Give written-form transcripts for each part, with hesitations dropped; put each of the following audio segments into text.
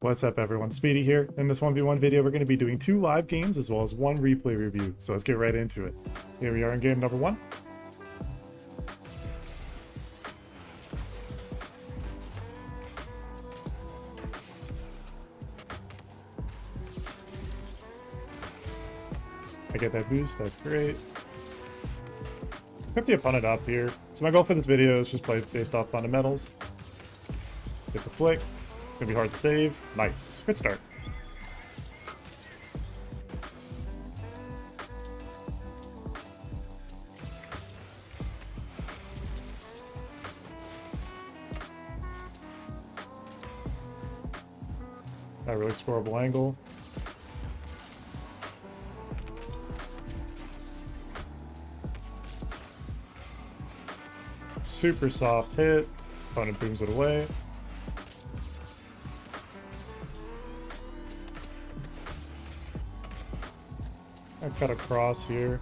What's up everyone, Speedy here. In this 1v1 video, we're going to be doing 2 live games as well as 1 replay review. So let's get right into it. Here we are in game number 1. I get that boost, that's great. Pick the opponent up here. So my goal for this video is just play based off fundamentals. Get the flick. It's gonna be hard to save. Nice. Good start. That really scoreable angle. Super soft hit. Opponent booms it away. I cut across here.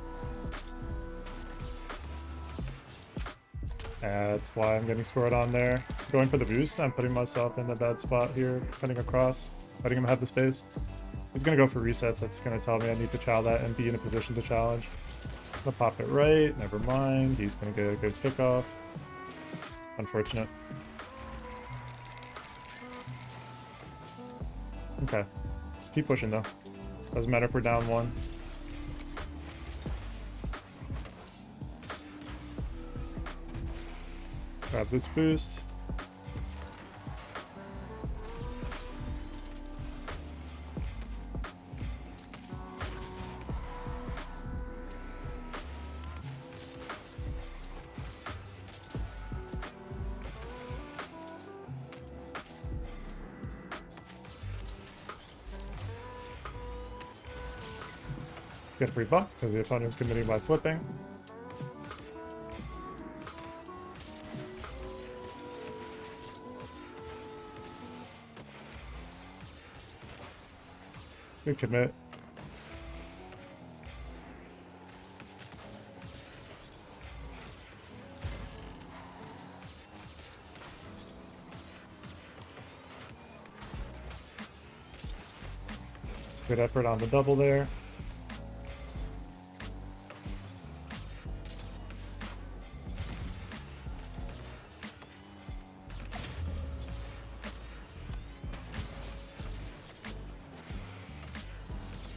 That's why I'm getting scored on there. Going for the boost, I'm putting myself in a bad spot here, cutting across, letting him have the space. He's gonna go for resets, that's gonna tell me I need to chow that and be in a position to challenge. I'm gonna pop it right, never mind. He's gonna get a good pickoff. Unfortunate. Okay, just keep pushing though. Doesn't matter if we're down 1. Grab this boost. Get a free bump because the opponent's committing by flipping. Good commit. Good effort on the double there.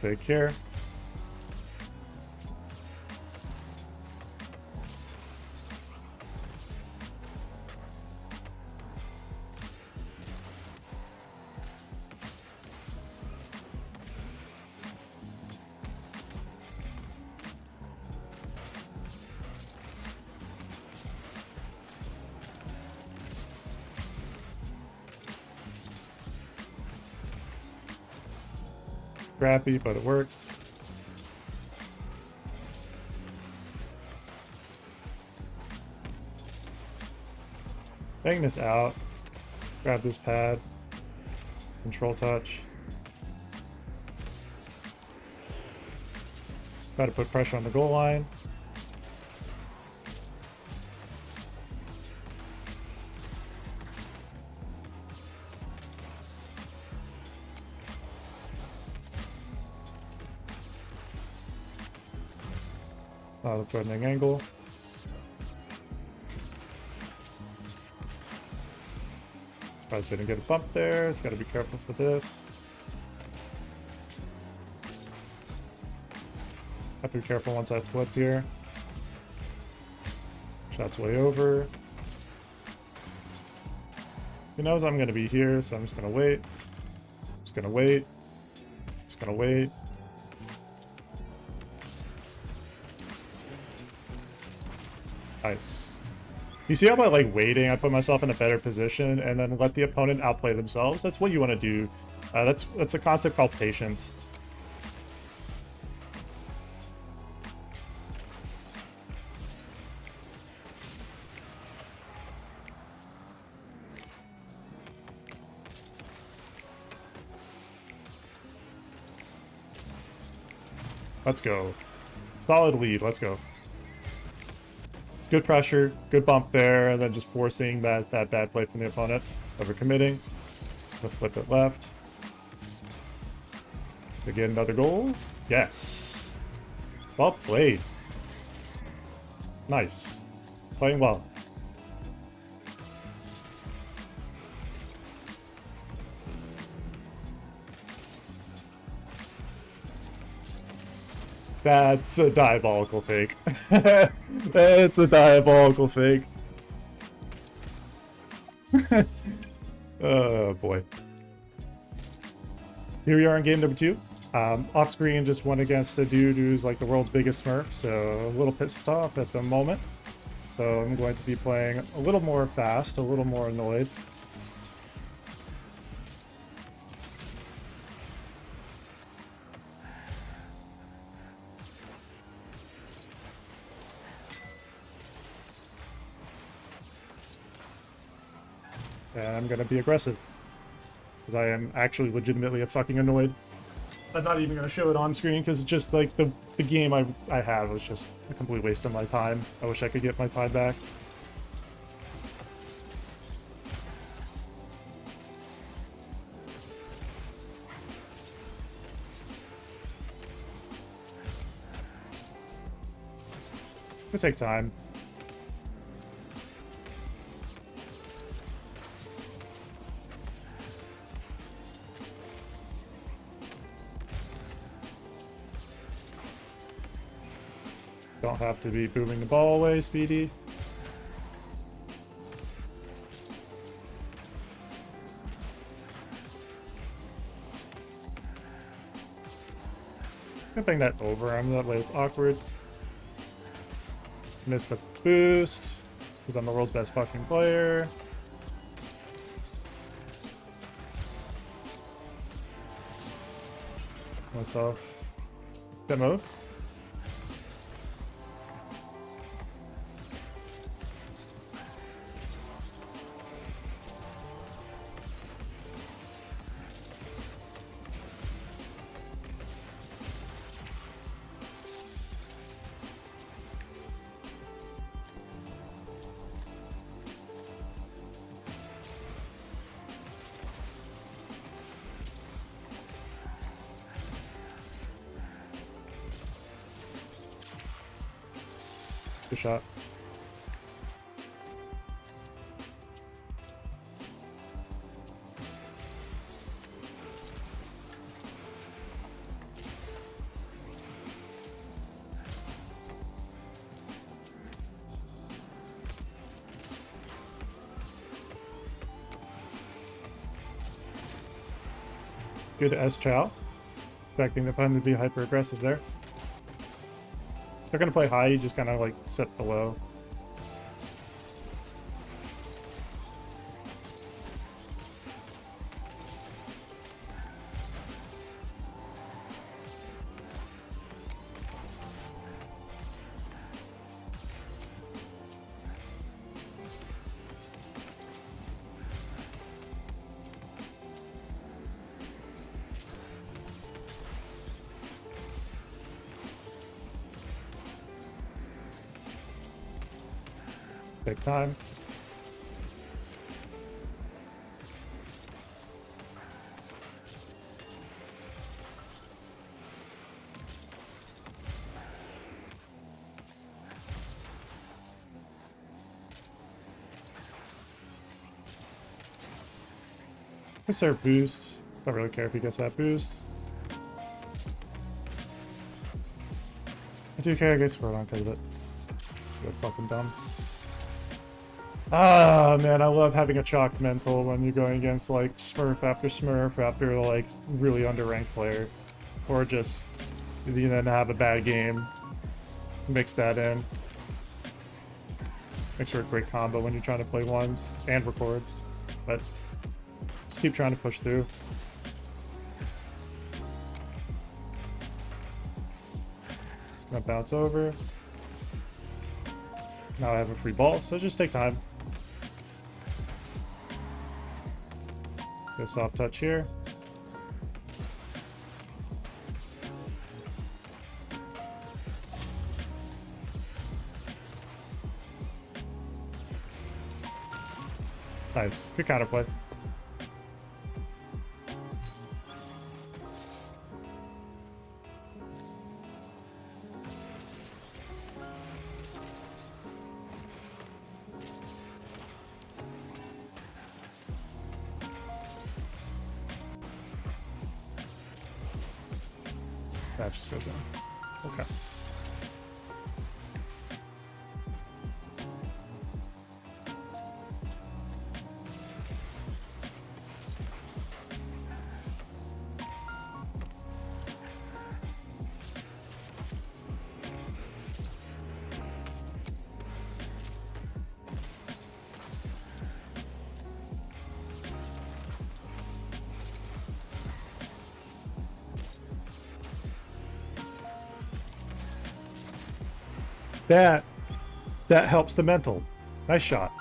Fake here. Crappy, but it works. Bang this out. Grab this pad. Control touch. Try to put pressure on the goal line. Not a threatening angle. Surprised didn't get a bump there. It's got to be careful for this. Have to be careful once I flip here. Shot's way over. He knows I'm going to be here, so I'm just going to wait. Just going to wait. Just going to wait. Nice. You see how by like waiting, I put myself in a better position and then let the opponent outplay themselves? That's what you want to do. That's a concept called patience. Let's go. Solid lead. Let's go. Good pressure, good bump there, and then just forcing that bad play from the opponent. Overcommitting. Gonna flip it left. To get another goal? Yes. Well played. Nice. Playing well. That's a diabolical fake. That's a diabolical fake. Oh boy. Here we are in game number 2. Off screen just went against a dude who's like the world's biggest smurf, so a little pissed off at the moment. So I'm going to be playing a little more fast, a little more annoyed. And I'm going to be aggressive. Because I am actually legitimately fucking annoyed. I'm not even going to show it on screen because it's just like the game I have was just a complete waste of my time. I wish I could get my time back. It'll take time. Don't have to be booming the ball away, Speedy. Good thing that overarm, that way it's awkward. Missed the boost, because I'm the world's best fucking player. Myself. Demo. Good shot. Good S Chow. Expecting the opponent to be hyper aggressive there. If they're gonna play high, you just kind of like set below. Take time. Gets our boost. Don't really care if he gets that boost. I do care I get scored on because of it. It's good fucking dumb. Ah, man, I love having a chalk mental when you're going against, like, Smurf after, like, really underranked player. Or just, you know, have a bad game. Mix that in. Makes for a great combo when you're trying to play ones and record. But just keep trying to push through. It's gonna bounce over. Now I have a free ball, so just take time. Get a soft touch here. Nice. Good counterplay. That just goes in. Okay. That helps the mental. Nice shot.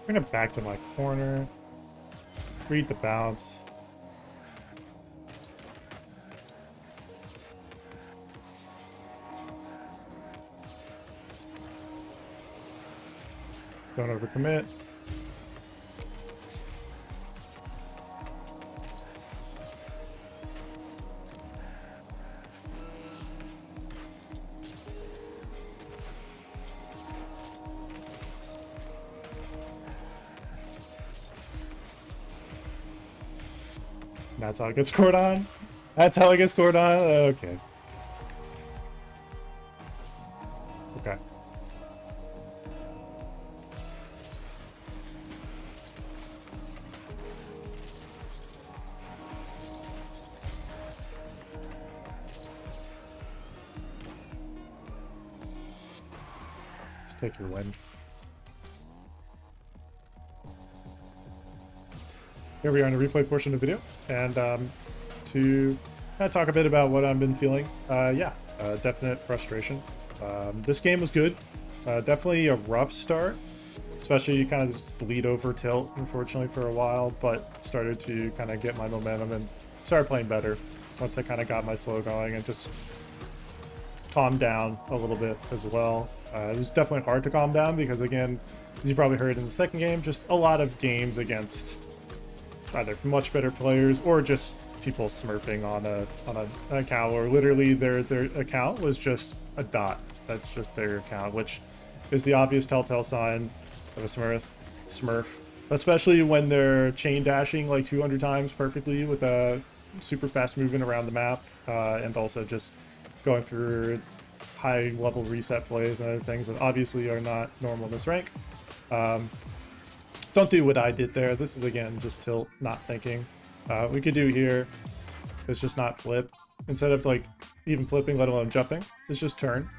Bring it back to my corner. Read the bounce. Don't overcommit. That's how it gets scored on? That's how it gets scored on? Okay. Okay. Just take your win. Here we are in the replay portion of the video, and to talk a bit about what I've been feeling. Definite frustration. This game was good. Definitely a rough start, especially you kind of just bleed over tilt, unfortunately, for a while, but started to kind of get my momentum and started playing better once I kind of got my flow going and just calmed down a little bit as well. It was definitely hard to calm down because, again, as you probably heard in the second game, just a lot of games against either much better players or just people smurfing on an account where literally their account was just a dot. That's just their account, which is the obvious telltale sign of a smurf, especially when they're chain dashing like 200 times perfectly with a super fast movement around the map, and also just going for high level reset plays and other things that obviously are not normal in this rank. Don't do what I did there. This is, again, just tilt, not thinking. We could do here is just not flip. Instead of, like, even flipping, let alone jumping, it's just turn.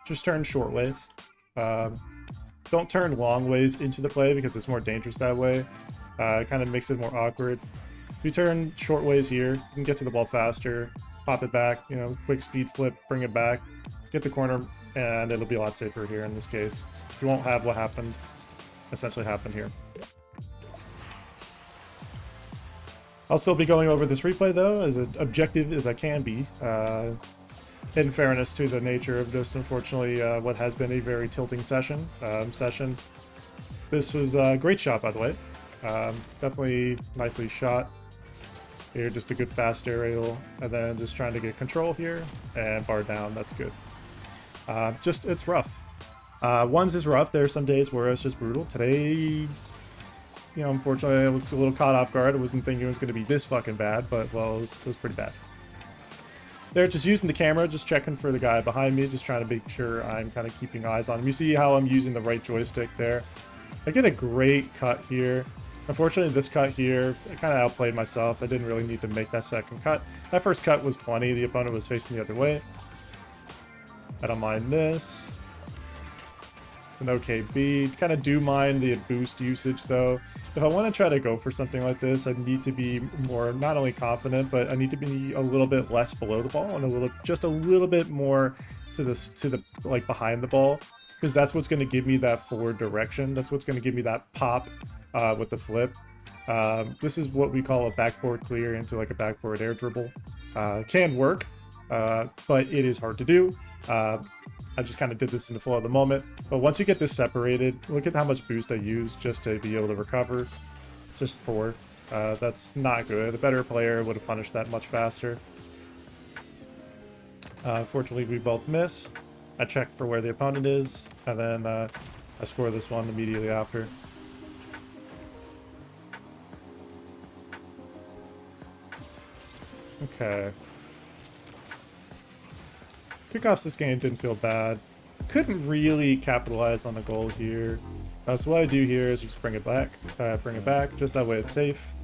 Just turn short ways. Don't turn long ways into the play because it's more dangerous that way. It kind of makes it more awkward. If you turn short ways here, you can get to the ball faster, pop it back, you know, quick speed flip, bring it back, get the corner, and it'll be a lot safer here in this case. You won't have what happened. Essentially happened here. I'll still be going over this replay though, as objective as I can be, in fairness to the nature of just, unfortunately, what has been a very tilting session. This was a great shot, by the way. Definitely nicely shot. Here, just a good fast aerial, and then just trying to get control here, and bar down, that's good. It's rough. Ones is rough. There are some days where it's just brutal. Today, you know, unfortunately, I was a little caught off guard. I wasn't thinking it was going to be this fucking bad, but, well, it was pretty bad. They're just using the camera, just checking for the guy behind me, just trying to make sure I'm kind of keeping eyes on him. You see how I'm using the right joystick there. I get a great cut here. Unfortunately, this cut here, I kind of outplayed myself. I didn't really need to make that second cut. That first cut was plenty. The opponent was facing the other way. I don't mind this. It's an okay beat. Kind of do mind the boost usage though. If I want to try to go for something like this, I need to be more, not only confident, but I need to be a little bit less below the ball and just a little bit more to the like behind the ball, because that's what's going to give me that forward direction. That's what's going to give me that pop with the flip. This is what we call a backboard clear into like a backboard air dribble. Can work, but it is hard to do. I just kind of did this in the flow of the moment. But once you get this separated, look at how much boost I used just to be able to recover. Just poor. That's not good. A better player would have punished that much faster. Fortunately, we both miss. I check for where the opponent is, and then I score this one immediately after. Okay. Kickoffs this game didn't feel bad. Couldn't really capitalize on the goal here. So what I do here is just bring it back, just that way it's safe.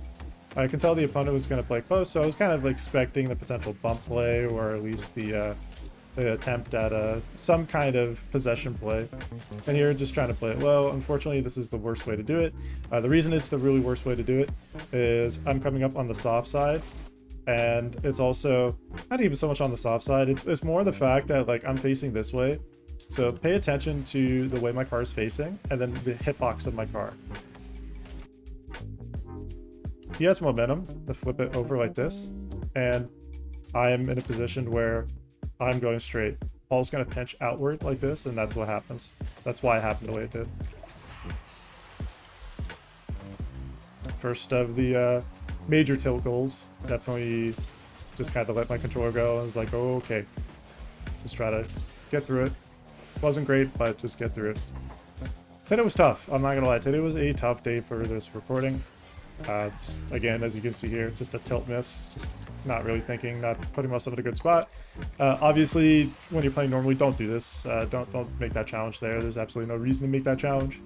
I can tell the opponent was going to play close, so I was kind of expecting the potential bump play, or at least the attempt at some kind of possession play. And here, just trying to play it low. Unfortunately, this is the worst way to do it. The reason it's the really worst way to do it is I'm coming up on the soft side, and it's also not even so much on the soft side. It's more the fact that like I'm facing this way. So pay attention to the way my car is facing, and then the hitbox of my car. He has momentum to flip it over like this, and I am in a position where I'm going straight. Paul's going to pinch outward like this, and that's what happens. That's why it happened the way it did. First of the major tilt goals. Definitely just kind of let my controller go. I was like, oh, okay. Just try to get through it. Wasn't great, but just get through it. Today was tough. I'm not going to lie. Today was a tough day for this recording. Again, as you can see here, just a tilt miss. Just not really thinking, not putting myself in a good spot. Obviously, when you're playing normally, don't do this. Don't make that challenge there. There's absolutely no reason to make that challenge.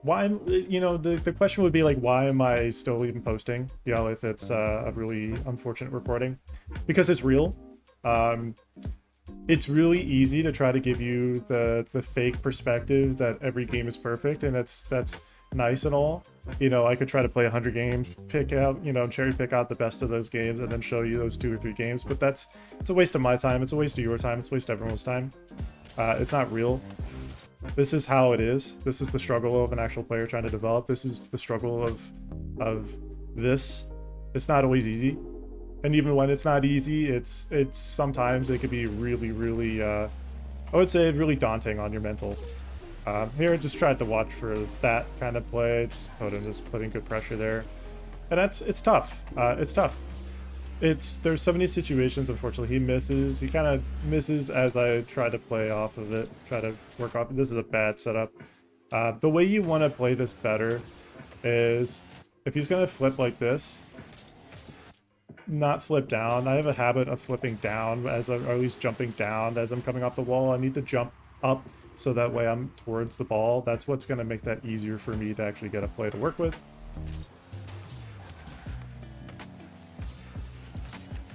Why, you know, the question would be like, why am I still even posting? You know, if it's a really unfortunate recording, because it's real. It's really easy to try to give you the fake perspective that every game is perfect, and that's nice and all. You know, I could try to play 100 games, pick out, you know, cherry pick out the best of those games, and then show you those 2 or 3 games. But it's a waste of my time. It's a waste of your time. It's a waste of everyone's time. It's not real. This is how it is. This is the struggle of an actual player trying to develop. This is the struggle of this. It's not always easy. And even when it's not easy, it's sometimes it could be really, I would say really daunting on your mental. Here, I just tried to watch for that kind of play, just putting good pressure there. And it's tough. It's tough. There's so many situations, unfortunately, he misses. He kind of misses as I try to play off of it, try to work off. This is a bad setup. The way you want to play this better is if he's going to flip like this, not flip down. I have a habit of flipping down or at least jumping down as I'm coming off the wall. I need to jump up so that way I'm towards the ball. That's what's going to make that easier for me to actually get a play to work with.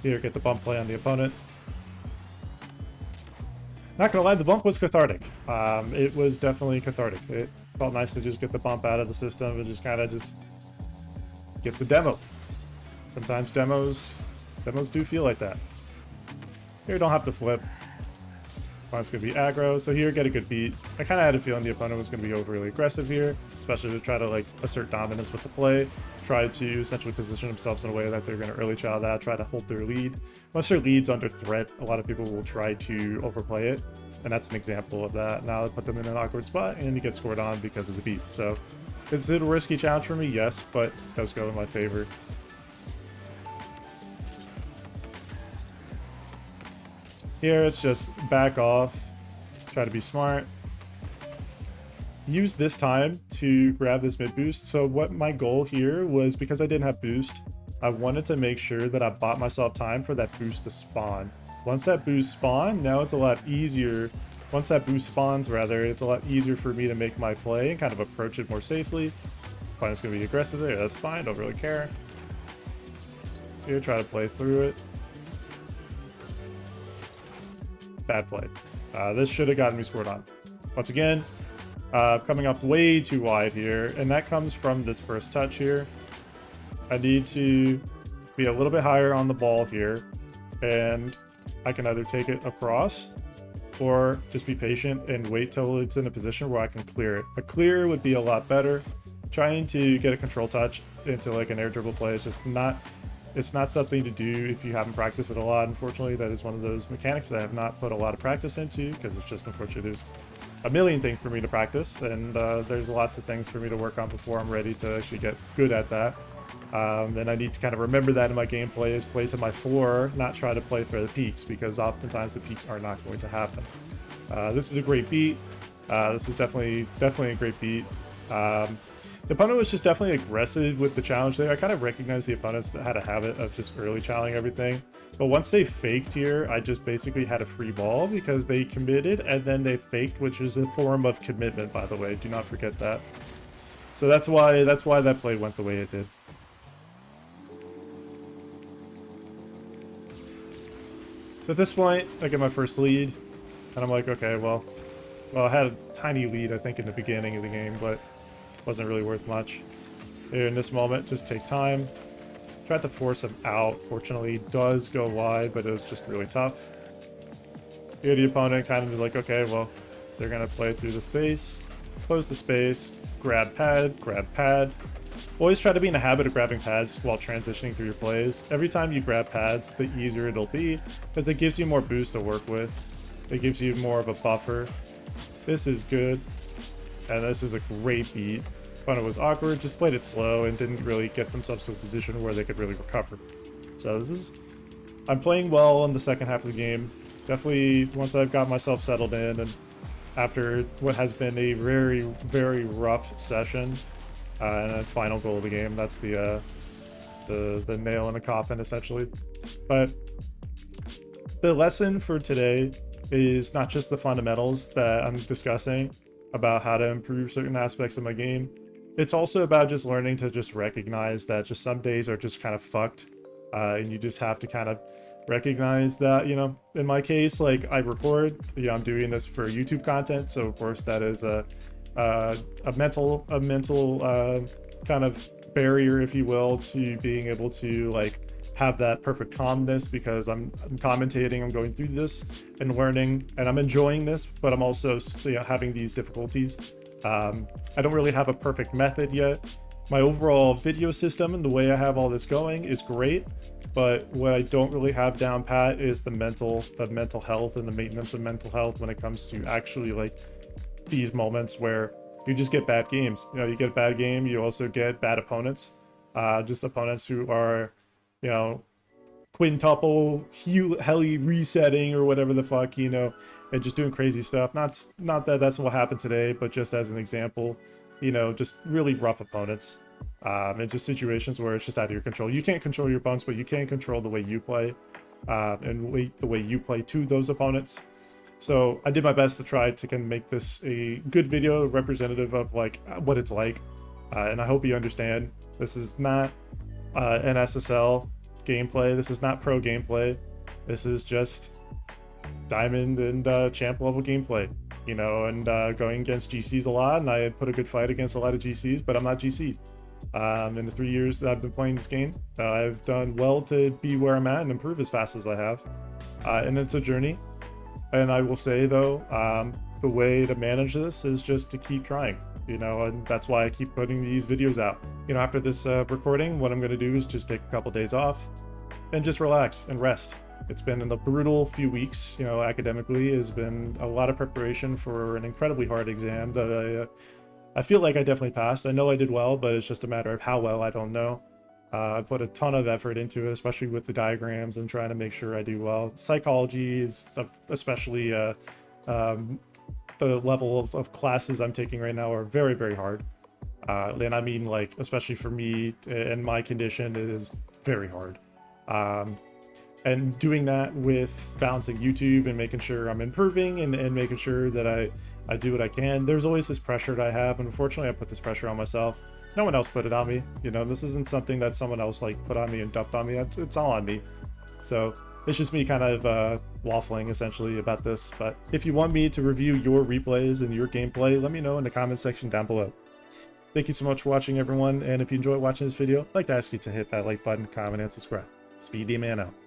Here, get the bump play on the opponent. Not gonna lie, the bump was cathartic. It was definitely cathartic. It felt nice to just get the bump out of the system and just kind of get the demo. Sometimes demos do feel like that. Here, you don't have to flip. Opponent's going to be aggro, so here, get a good beat. I kind of had a feeling the opponent was going to be overly aggressive here, especially to try to like assert dominance with the play, try to essentially position themselves in a way that they're going to early chow that, try to hold their lead. Once their lead's under threat, a lot of people will try to overplay it, and that's an example of that. Now I put them in an awkward spot, and you get scored on because of the beat. So, is it a risky challenge for me? Yes, but it does go in my favor. Here, it's just back off, try to be smart. Use this time to grab this mid boost. So what my goal here was, because I didn't have boost, I wanted to make sure that I bought myself time for that boost to spawn. Once that boost spawned, now it's a lot easier. Once that boost spawns, rather, it's a lot easier for me to make my play and kind of approach it more safely. Opponent's gonna be aggressive there, that's fine, don't really care. Here, try to play through it. Bad play. This should have gotten me scored on. Once again, coming up way too wide here, and that comes from this first touch here. I need to be a little bit higher on the ball here, and I can either take it across or just be patient and wait till it's in a position where I can clear it. A clear would be a lot better. Trying to get a control touch into like an air dribble play is just not... It's not something to do if you haven't practiced it a lot. Unfortunately, that is one of those mechanics that I have not put a lot of practice into, because it's just, unfortunately, there's a million things for me to practice, and there's lots of things for me to work on before I'm ready to actually get good at that. And I need to kind of remember that in my gameplay is play to my floor, not try to play for the peaks, because oftentimes the peaks are not going to happen. This is a great beat. This is definitely a great beat. The opponent was just definitely aggressive with the challenge there. I kind of recognized the opponents that had a habit of just early challenging everything. But once they faked here, I just basically had a free ball because they committed and then they faked, which is a form of commitment, by the way. Do not forget that. So that's why that play went the way it did. So at this point, I get my first lead, and I'm like, okay, well, I had a tiny lead, I think, in the beginning of the game, but wasn't really worth much. Here in this moment, just take time. Tried to force him out. Fortunately, does go wide, but it was just really tough. Here the opponent kind of is like, okay, well, they're going to play through the space. Close the space, grab pad. Always try to be in the habit of grabbing pads while transitioning through your plays. Every time you grab pads, the easier it'll be, because it gives you more boost to work with. It gives you more of a buffer. This is good, and this is a great beat. Opponent was awkward, just played it slow, and didn't really get themselves to a position where they could really recover. So this is... I'm playing well in the second half of the game. Definitely, once I've got myself settled in, and after what has been a very, very rough session, and a final goal of the game. That's the nail in the coffin, essentially. But the lesson for today is not just the fundamentals that I'm discussing about how to improve certain aspects of my game. It's also about just learning to just recognize that just some days are just kind of fucked. And you just have to kind of recognize that, you know, in my case, like I record, you know, I'm doing this for YouTube content. So of course that is a mental kind of barrier, if you will, to being able to like have that perfect calmness, because I'm commentating, I'm going through this and learning, and I'm enjoying this, but I'm also, you know, having these difficulties. I don't really have a perfect method yet. My overall video system and the way I have all this going is great, but what I don't really have down pat is the mental health and the maintenance of mental health when it comes to actually like these moments where you just get bad games. You know, you get a bad game, you also get bad opponents. Just opponents who are, you know, quintuple heli resetting or whatever the fuck, you know, and just doing crazy stuff. Not that that's what happened today, but just as an example, you know, just really rough opponents. And just situations where it's just out of your control. You can't control your opponents, but you can control the way you play, and the way you play to those opponents. So I did my best to try to kind of make this a good video representative of like what it's like. And I hope you understand, this is not an SSL gameplay. This is not pro gameplay. This is just diamond and champ level gameplay, you know, and going against GCs a lot. And I put a good fight against a lot of GCs, but I'm not GC. In the 3 years that I've been playing this game, I've done well to be where I'm at and improve as fast as I have. And it's a journey. And I will say, though, the way to manage this is just to keep trying, you know, and that's why I keep putting these videos out. You know, after this recording, what I'm going to do is just take a couple days off and just relax and rest. It's been a brutal few weeks, you know, academically. Has been a lot of preparation for an incredibly hard exam that I feel like I definitely passed. I know I did well, but it's just a matter of how well, I don't know. I put a ton of effort into it, especially with the diagrams and trying to make sure I do well. Psychology is especially the levels of classes I'm taking right now are very, very hard. And I mean, like, especially for me and my condition, it is very hard. And doing that with balancing YouTube and making sure I'm improving and making sure that I do what I can. There's always this pressure that I have, and unfortunately I put this pressure on myself. No one else put it on me. You know, this isn't something that someone else like put on me and dumped on me. It's all on me. So it's just me kind of waffling essentially about this. But if you want me to review your replays and your gameplay, let me know in the comment section down below. Thank you so much for watching, everyone. And if you enjoyed watching this video, I'd like to ask you to hit that like button, comment, and subscribe. Speedy Man out.